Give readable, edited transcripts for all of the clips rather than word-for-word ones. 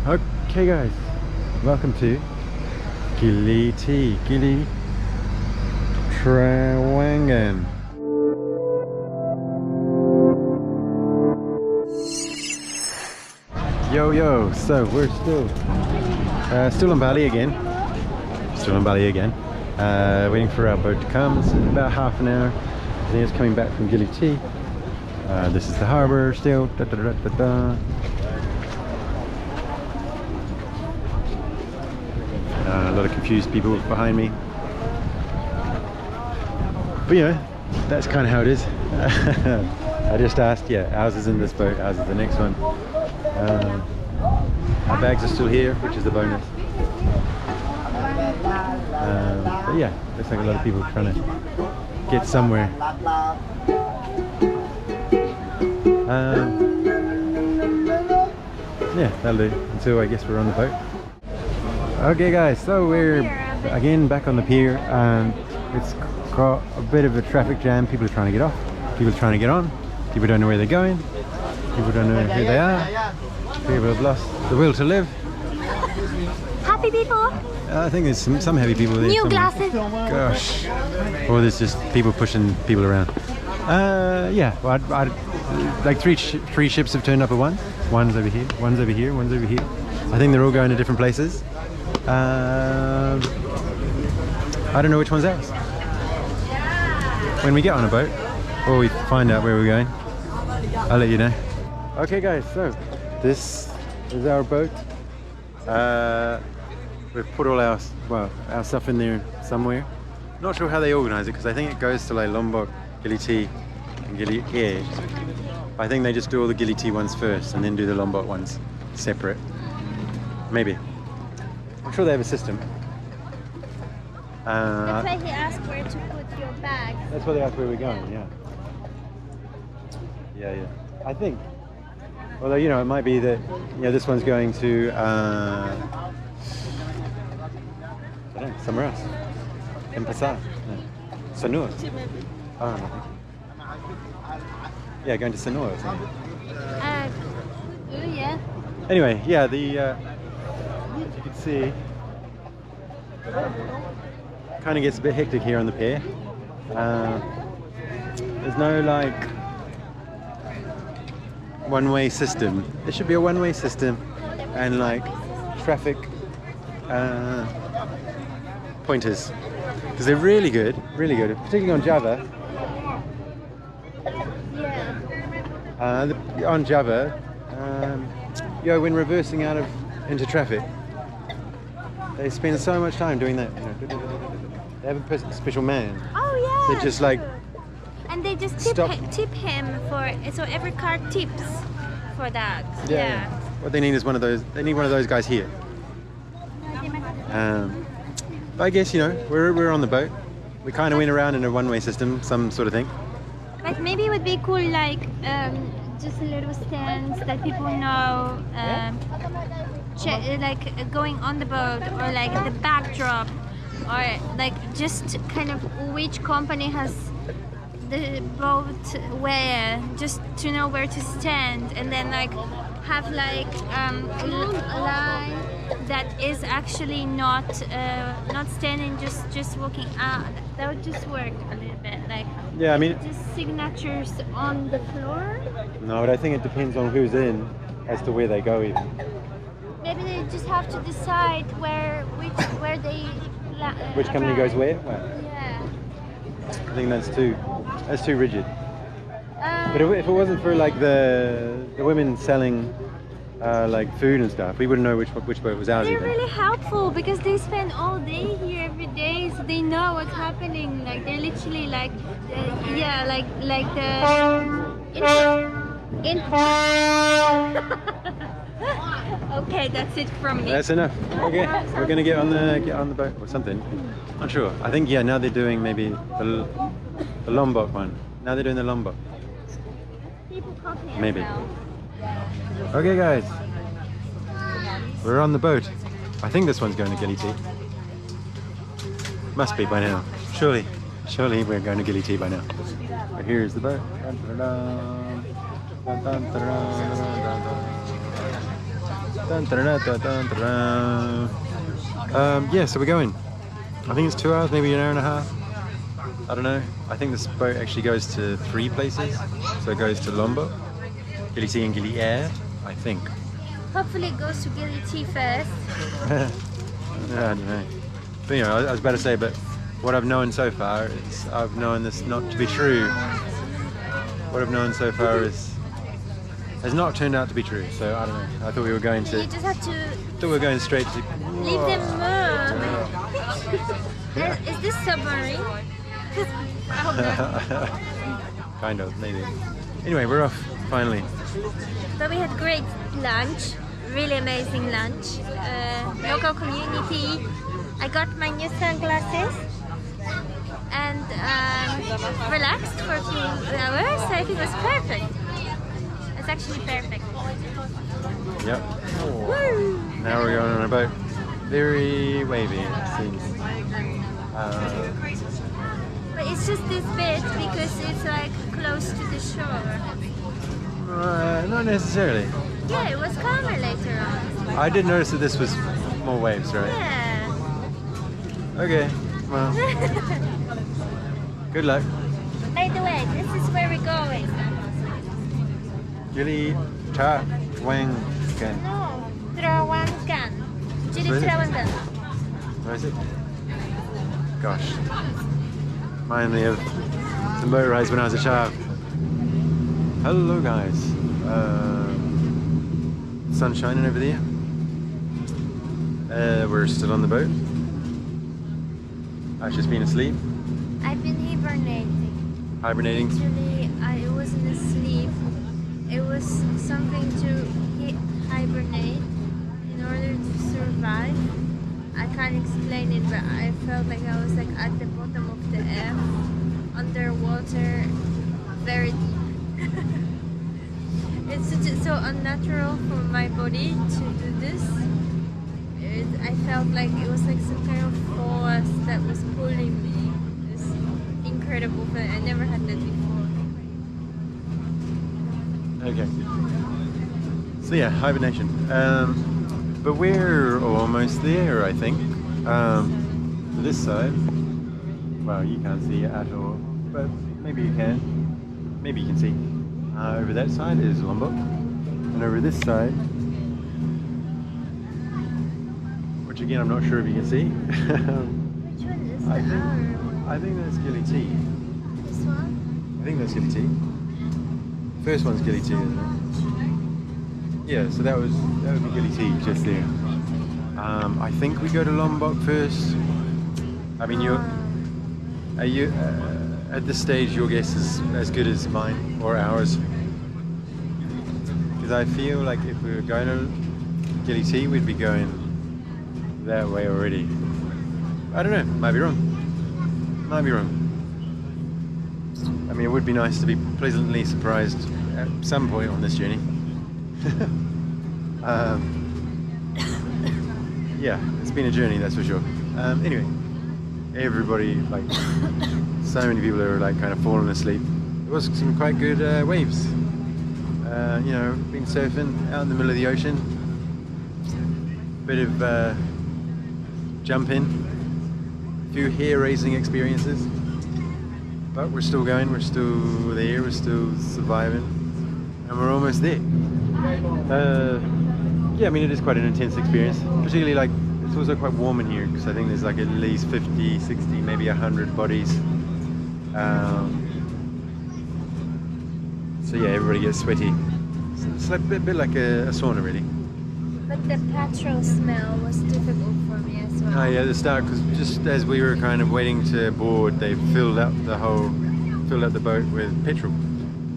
Okay guys, welcome to Gili T, Gili Trawangan. Yo, so we're still in Bali again. Waiting for our boat to come. It's in about half an hour. I think it's coming back from Gili T. This is the harbour still. A lot of confused people behind me. But yeah, that's kind of how it is. I just asked, yeah, ours is in this boat, ours is the next one. Our bags are still here, which is the bonus. But yeah, looks like a lot of people trying to get somewhere. Yeah, that'll do until I guess we're on the boat. Okay guys, so we're again back on the pier. It's got a bit of a traffic jam. People are trying to get off, people are trying to get on, people don't know where they're going, people don't know who they are, people have lost the will to live. Happy people! I think there's some heavy people there. New glasses! Gosh. Or there's just people pushing people around. Yeah, well, like three ships have turned up at once. One's over here, one's over here, one's over here. I think they're all going to different places. I don't know which one's ours. When we get on a boat, or we find out where we're going, I'll let you know. Okay guys, so this is our boat. We've put all our stuff in there somewhere. Not sure how they organize it, because I think it goes to like Lombok, Gili T, and Gili T. I think they just do all the Gili T ones first and then do the Lombok ones separate. Maybe. I'm sure they have a system. That's why he asked where to put your bag. That's why they asked where we're going, yeah. Yeah. I think. Although, you know, it might be that, you know, this one's going to, I don't know, somewhere else. In Pasar. No. Sanur. I don't know. Yeah, going to Sanur or something. Yeah. Anyway, yeah, the, as you can see, kind of gets a bit hectic here on the pier. There's no like one-way system. There should be a one-way system and like traffic pointers, because they're really good, particularly on Java. On Java, you know, when reversing out into traffic, they spend so much time doing that. You know, they have a special man. Oh yeah. They just like. And they just tip him for, so every car tips for that. Yeah. What they need is one of those. They need one of those guys here. But I guess, you know, we're on the boat. We kind of went around in a one-way system, some sort of thing. But maybe it would be cool, like just a little stands that people know, like going on the boat, or like the backdrop, or like just kind of which company has the boat where, just to know where to stand, and then like have like a line that is actually not standing, just walking out. That would just work a little bit, like. Yeah, I mean, just signatures on the floor. No, but I think it depends on who's in as to where they go even. Maybe they just have to decide where they. Which company goes where? Yeah. I think that's too rigid. But if it wasn't for like the women selling like food and stuff, we wouldn't know which boat was ours. They're either. really helpful because they spend all day here every day, so they know what's happening. Like they're literally like, Okay, that's it from me. That's enough. Okay, we're gonna get on the boat or something. Not sure. I think now they're doing maybe the Lombok one. Now they're doing the Lombok. Maybe. Okay guys, we're on the boat. I think this one's going to Gili T. Must be by now. Surely we're going to Gili T by now. But here's the boat. Dun, dun, dun, dun, dun, dun, dun. Yeah, so we're going. I think it's 2 hours, maybe an hour and a half. I don't know. I think this boat actually goes to 3 places. So it goes to Lombok, Gili T and Gili Air, I think. Hopefully it goes to Gili T first. I don't know. But you know, I was about to say, but what I've known so far is I've known this not to be true. What I've known so far has not turned out to be true. So I don't know. I thought we were going to. You just have to Thought we were going straight to. leave them move. Is this submarine? I hope not. Kind of, maybe. Anyway, we're off finally. But we had great lunch, really amazing lunch. Local community. I got my new sunglasses and relaxed for a few hours. So I think it was perfect. It's actually perfect. Yep. Woo! Now we're going on a boat. Very wavy, it seems. But it's just this bit because it's like close to the shore. Not necessarily. Yeah, it was calmer later on. I did notice that this was more waves, right? Yeah. Okay, well, good luck. By the way, this is where we're going. Gili Trawangan. No, Trawangan. Gili Where is it? Trawangan. Where is it? Gosh. Remind me of the motor rides when I was a child. Hello guys. Sun shining over there. We're still on the boat. I've just been asleep. I've been hibernating. Hibernating. Actually, I wasn't asleep. It was something to hibernate in order to survive. I can't explain it, but I felt like I was like at the bottom of the F, underwater, very deep. It's so unnatural for my body to do this. I felt like it was like some kind of force that was pulling me. It's incredible, but I never had that before. Okay. So yeah, hibernation. But we're almost there, I think. This side. Well, you can't see it at all, but maybe you can. Maybe you can see. Over that side is Lombok, and over this side, which again I'm not sure if you can see. Which one is the hour? I think that's Gili T. This one? I think that's Gili T. First one's Gili T, isn't it? Yeah, so that would be Gili T just there. I think we go to Lombok first. I mean, at this stage your guess is as good as mine or ours. Because I feel like if we were going to Gili T, we'd be going that way already. I don't know, might be wrong. Might be wrong. I mean, it would be nice to be pleasantly surprised at some point on this journey. Yeah, it's been a journey, that's for sure. Anyway, everybody, like, so many people are like kind of falling asleep. There was some quite good waves. You know, been surfing out in the middle of the ocean. Bit of jumping, a few hair-raising experiences. But we're still going, we're still there, we're still surviving, and we're almost there. Yeah, I mean, it is quite an intense experience, particularly like, it's also quite warm in here, because I think there's like at least 50, 60, maybe 100 bodies. So yeah, everybody gets sweaty. It's like a bit like a sauna, really. But the petrol smell was difficult for me as well. Oh yeah, at the start, because just as we were kind of waiting to board, they filled up the boat with petrol.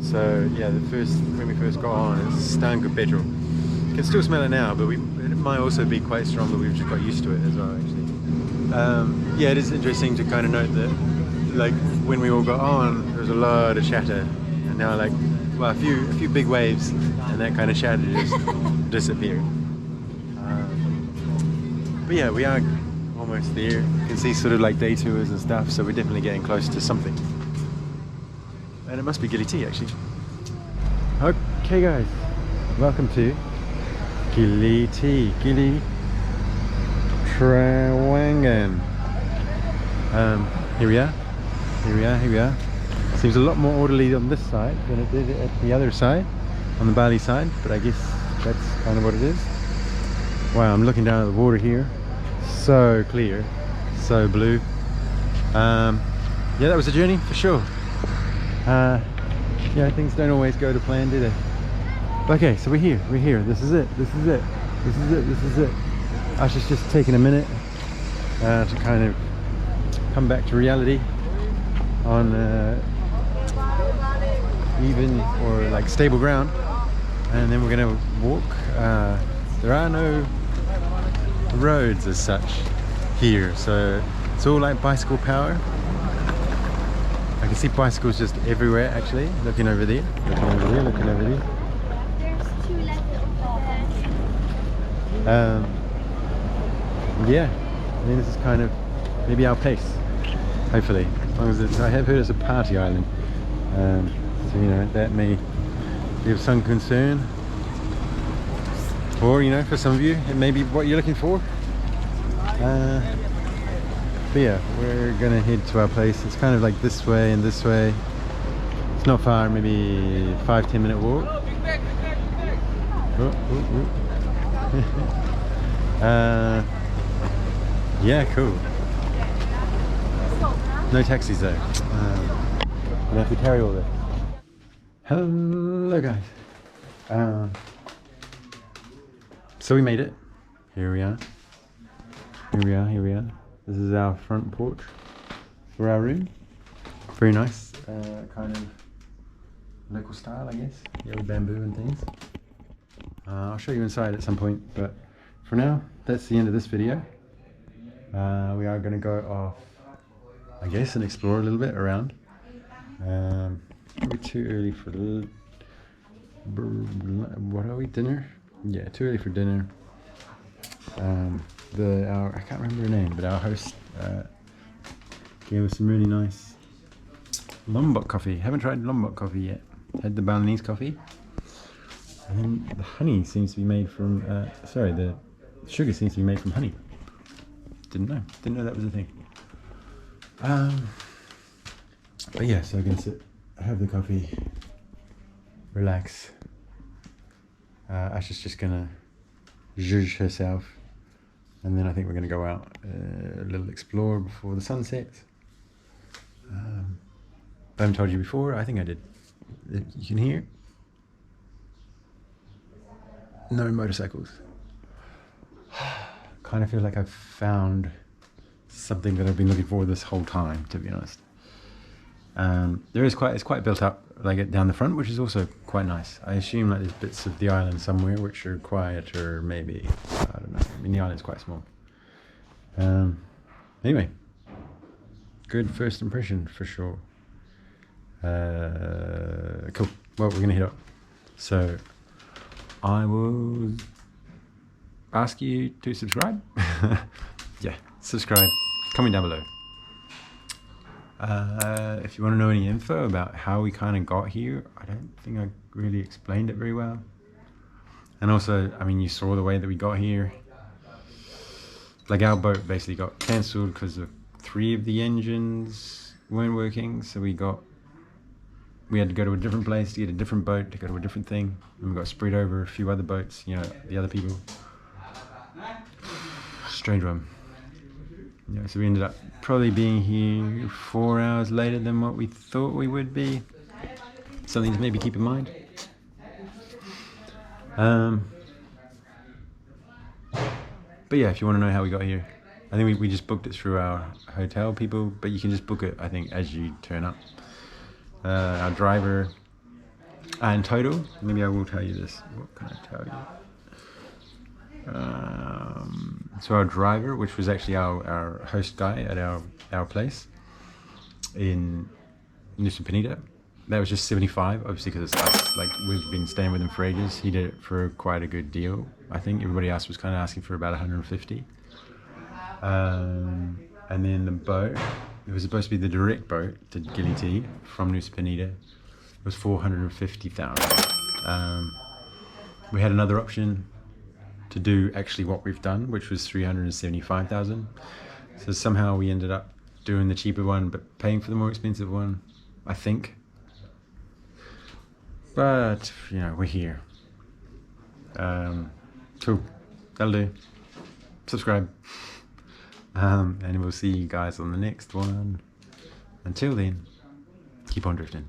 So yeah, when we first got on, it stunk of petrol. You can still smell it now, but it might also be quite strong, but we've just got used to it as well, actually. Yeah, it is interesting to kind of note that, like, when we all got on, there was a lot of chatter, and now, like, well, a few big waves, and that kind of chatter just disappeared. But yeah, we are almost there. You can see sort of like day tours and stuff, so we're definitely getting close to something. And it must be Gili T, actually. Okay guys, welcome to Gili T, Gili Trawangan. Here we are. Here we are. Seems a lot more orderly on this side than it did at the other side, on the Bali side, but I guess that's kind of what it is. Wow, I'm looking down at the water here. So clear, so blue. Yeah, that was a journey for sure. Yeah, things don't always go to plan, do they? Okay, so we're here. This is it. This is it. I was just taking a minute to kind of come back to reality on even or like stable ground, and then we're gonna walk. There are no roads as such here, so it's all like bicycle power. I can see bicycles just everywhere actually. Looking over there, looking over there. There's 2 left over there. Yeah, I mean this is kind of maybe our place, hopefully, as long as it's, I have heard it's a party island, so you know that may be of some concern, or you know, for some of you it may be what you're looking for. But yeah, we're gonna head to our place. It's kind of like this way and this way. It's not far, maybe 5-10 minute walk. Yeah, cool. No taxis though. I have to carry all this. Hello guys. So we made it. Here we are. Here we are. This is our front porch for our room. Very nice. Kind of local style, I guess. Yeah, with bamboo and things. I'll show you inside at some point, but for now, that's the end of this video. We are going to go off, I guess, and explore a little bit around. Maybe too early for the... What are we? Dinner? Yeah, too early for dinner. I can't remember her name, but our host gave us some really nice Lombok coffee. Haven't tried Lombok coffee yet. Had the Balinese coffee. And the honey seems to be made from, the sugar seems to be made from honey. Didn't know that was a thing. But yeah, so I'm gonna sit, have the coffee, relax. Asha's just gonna zhuzh herself, and then I think we're gonna go out a little explore before the sun sets. I haven't told you before, I think I did. You can hear no motorcycles. Kind of feel like I've found something that I've been looking for this whole time, to be honest. It's quite built up, like down the front, which is also quite nice. I assume like there's bits of the island somewhere which are quieter, maybe. I don't know. I mean, the island's quite small. Anyway, good first impression for sure. Cool. Well, we're gonna head up. So I will ask you to subscribe. Yeah, subscribe. Comment down below. If you want to know any info about how we kind of got here, I don't think I really explained it very well. And also, I mean, you saw the way that we got here. Like our boat basically got cancelled because of 3 of the engines weren't working, so we had to go to a different place to get a different boat to go to a different thing, and we got spread over a few other boats, you know, the other people. Strange one. Yeah, so we ended up probably being here 4 hours later than what we thought we would be. Something to maybe keep in mind. But yeah, if you want to know how we got here, I think we just booked it through our hotel people, but you can just book it, I think, as you turn up. Our driver, in total, maybe I will tell you this. What can I tell you? So our driver, which was actually our host guy at our place in Nusa Penida, that was just 75, obviously, because it's us. Like, we've been staying with him for ages. He did it for quite a good deal. I think everybody else was kind of asking for about 150. And then the boat, it was supposed to be the direct boat to Gili T from Nusa Penida. It was 450,000. We had another option, to do actually what we've done, which was 375,000. So somehow we ended up doing the cheaper one but paying for the more expensive one, I think. But you know, we're here. Cool, that'll do. Subscribe, and we'll see you guys on the next one. Until then, keep on drifting.